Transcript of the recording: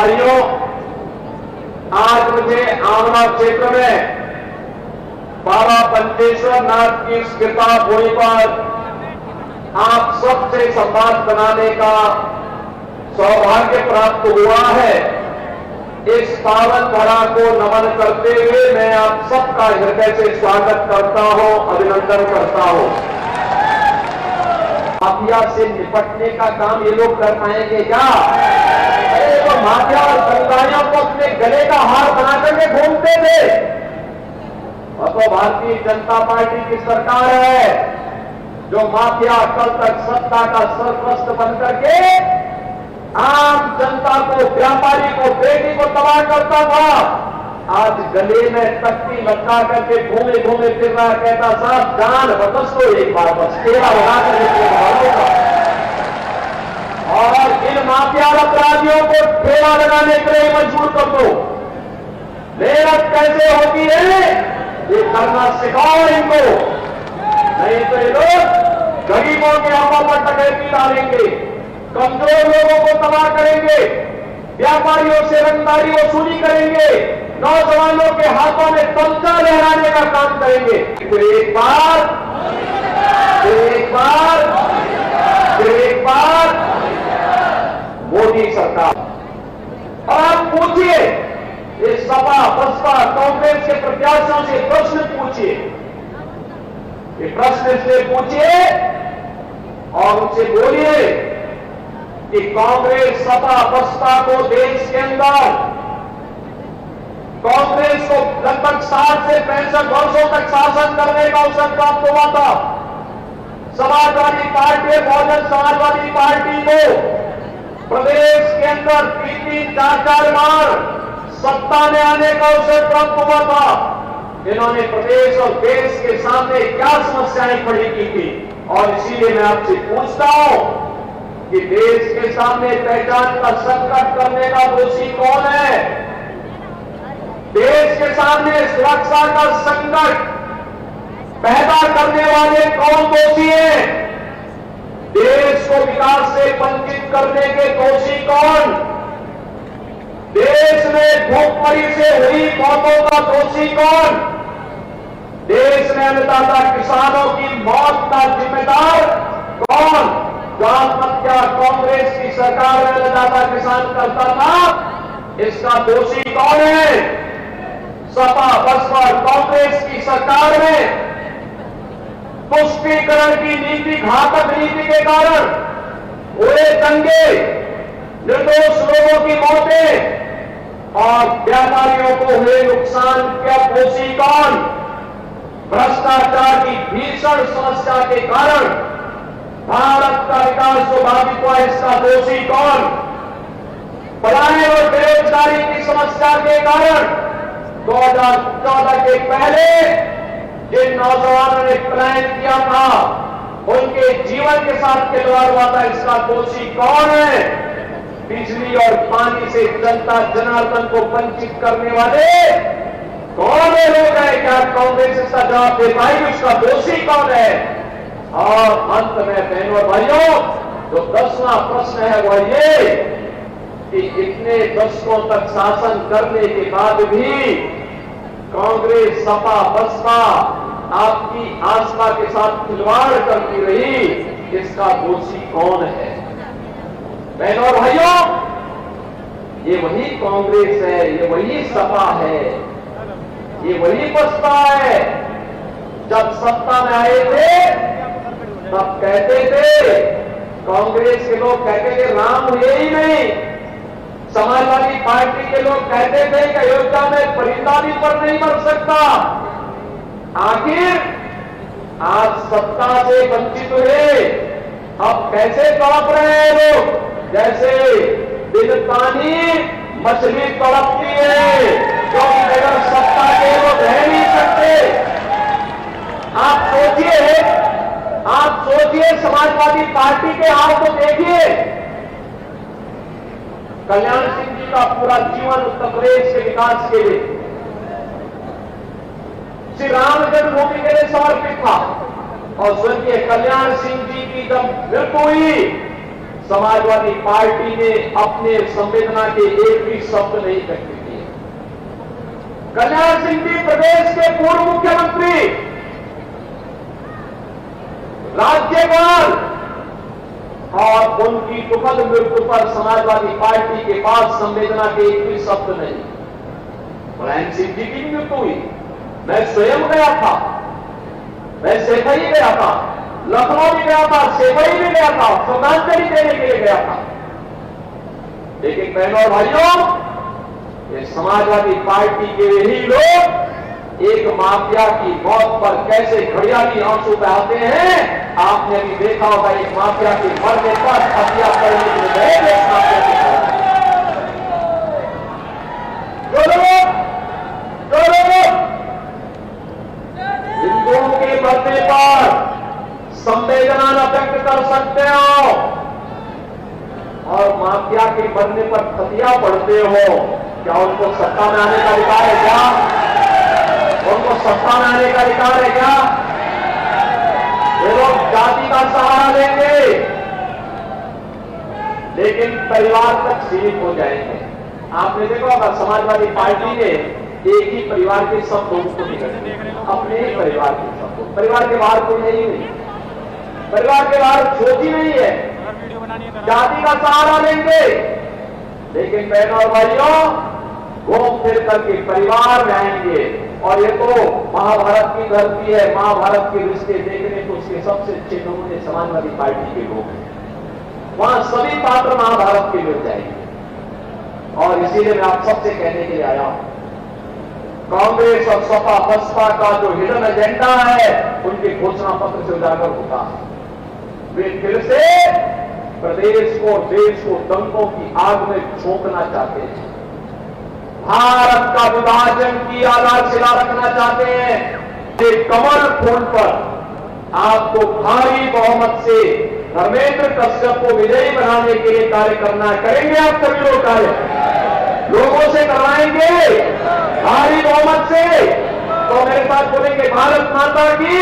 भाइयों, आज मुझे आमरा क्षेत्र में बाबा पंचेश्वर नाथ की स्मृता भूमि पर आप सबसे संवाद बनाने का सौभाग्य प्राप्त हुआ है। इस पावन धरा को नमन करते हुए मैं आप सबका हृदय से स्वागत करता हूं, अभिनंदन करता हूं। माफिया से निपटने का काम ये लोग कर पाएंगे क्या? अरे तो माफिया और दंगाइयों को अपने गले का हार बना करके घूमते थे। और तो भारतीय जनता पार्टी की सरकार है जो माफिया कल तक सत्ता का सरपरस्त बन करके आम जनता को, व्यापारी को, बेटी को तबाह करता था। आज गले में तख्ती लटका करके घूमे घूमे फिर रहा, कहता साहब जान बदस तो एक बार बस तेरा बना कर और इन माफिया अपराधियों को ठेला लगाने के लिए मजबूर कर दो। मेहनत कैसे होती है ये करना सिखाओ इनको, नहीं तो ये लोग गरीबों के आंखों पर टकैती डालेंगे, कमजोर लोगों को तबाह करेंगे, व्यापारियों से रंगदारी वसूली करेंगे, नौजवानों के हाथों में तमचा लहराने का काम करेंगे। फिर एक बार मोदी सरकार। और आप पूछिए ये सपा, बसपा, कांग्रेस के प्रत्याशियों से प्रश्न पूछिए, ये प्रश्न इसलिए पूछिए और उनसे बोलिए कि कांग्रेस, सपा, बसपा को देश के अंदर कांग्रेस को लगभग 60 से 65 वर्षों तक शासन करने का अवसर प्राप्त हुआ था। समाजवादी पार्टी, बहुजन समाजवादी पार्टी को प्रदेश के अंदर 3-4 बार सत्ता में आने का अवसर प्राप्त हुआ था। इन्होंने प्रदेश और देश के सामने क्या समस्याएं खड़ी की थी, और इसीलिए मैं आपसे पूछता हूं कि देश के सामने पहचान का संकट करने का दोषी कौन है? देश के सामने सुरक्षा का संकट पैदा करने वाले कौन दोषी हैं? देश को विकास से वंचित करने के दोषी कौन? देश में भूखमरी से हुई मौतों का दोषी कौन? देश में अन्नदाता किसानों की मौत का जिम्मेदार कौन? जो आत्महत्या कांग्रेस की सरकार में अन्नदाता किसान करता था, इसका दोषी कौन है? सपा, बसपा, कांग्रेस की सरकार में तुष्टीकरण की नीति, घातक नीति के कारण हुए दंगे, निर्दोष लोगों की मौतें और व्यापारियों को हुए नुकसान का दोषी कौन? भ्रष्टाचार की भीषण समस्या के कारण भारत का विकास जो बाधित हुआ, इसका दोषी कौन? पलायन और बेरोजगारी की समस्या के कारण 2014 के पहले जिन नौजवानों ने पलायन किया था, उनके जीवन के साथ खिलवाड़ हुआ था, इसका दोषी कौन है? बिजली और पानी से जनता जनार्दन को वंचित करने वाले कौन है लोग हैं? क्या कांग्रेस इसका जवाब दे पाएगी? उसका दोषी कौन है? और अंत में बहनों और भाइयों, जो 10वां प्रश्न है वह ये कि इतने दशकों तक शासन करने के बाद भी कांग्रेस, सपा, बसपा आपकी आस्था के साथ खिलवाड़ करती रही, इसका दोषी कौन है? बहनों और भाइयों, ये वही कांग्रेस है, ये वही सपा है, ये वही बसपा है। जब सत्ता में आए थे तब कहते थे, कांग्रेस के लोग कहते थे राम हुए ही नहीं, समाजवादी पार्टी के लोग कहते थे कि अयोध्या में परिंदा भी पर नहीं मर सकता। आखिर आज सत्ता से वंचित हुए, अब कैसे तड़प रहे हैं लोग? जैसे बिन पानी मछली तड़पती है, क्योंकि अगर सत्ता के लोग रह नहीं सकते। आप सोचिए समाजवादी पार्टी के हाल को देखिए। कल्याण सिंह जी का पूरा जीवन उत्तर प्रदेश के विकास के लिए, श्री राम जन्मभूमि के लिए समर्पित था। और स्वर्गीय कल्याण सिंह जी की जब मृत्यु हुई, समाजवादी पार्टी ने अपने संवेदना के एक भी शब्द नहीं व्यक्त किए। कल्याण सिंह जी प्रदेश के पूर्व मुख्यमंत्री, राज्यपाल, और उनकी दुखद मृत्यु पर समाजवादी पार्टी के पास संवेदना के एक भी शब्द नहीं। मुलायम सिंह जी की मृत्यु हुई, मैं स्वयं गया था, मैं सेफई गया था, लखनऊ भी गया था, सेफई भी गया था, श्रद्धांजलि देने के लिए गया था। लेकिन बहनों और भाइयों, ये समाजवादी पार्टी के यही लोग एक माफिया की मौत पर कैसे घड़ियाली आंसू बहाते हैं। आपने अभी देखा होगा, एक माफिया के मरने पर हत्या करने के लिए एक माफिया के हिंदुओं के मरने पर संवेदना न व्यक्त कर सकते हो और माफिया के मरने पर फतिया पढ़ते हो, क्या उनको सत्ता में आने का अधिकार है? क्या उनको सत्ता में आने का अधिकार है? क्या ये लोग जाति का सहारा लेंगे लेकिन परिवार तक सीमित हो जाएंगे। आपने देखा होगा, समाजवादी पार्टी ने एक ही परिवार के सब लोगों को निकल अपने ही परिवार के सब लोग, परिवार के बाहर कोई नहीं, परिवार के बाहर सोच ही नहीं है, जाति का सहारा लेंगे। लेकिन बहनों और भाइयों, घूम फिर करके परिवार में आएंगे। और ये तो महाभारत की धरती है, महाभारत के रिश्ते देखने तो उसके सबसे अच्छे नमूने समाजवादी पार्टी के लोग हैं। वहां सभी पात्र महाभारत के मिल जाएंगे। और इसीलिए मैं आप सबसे कहने के लिए आया हूं, कांग्रेस और सपा बसपा का जो हिडन एजेंडा है, उनके घोषणा पत्र से उजागर होता है। वे फिर से प्रदेश को, देश को दंगों की आग में झोंकना चाहते हैं, भारत का विभाजन की आधारशिला रखना चाहते हैं। एक कमल फूल पर आपको भारी बहुमत से धर्मेंद्र कश्यप को विजयी बनाने के लिए कार्य करना करेंगे। आप सभी लोग कार्य लोगों से करवाएंगे भारी बहुमत से। तो मेरे साथ बोलेंगे, भारत माता की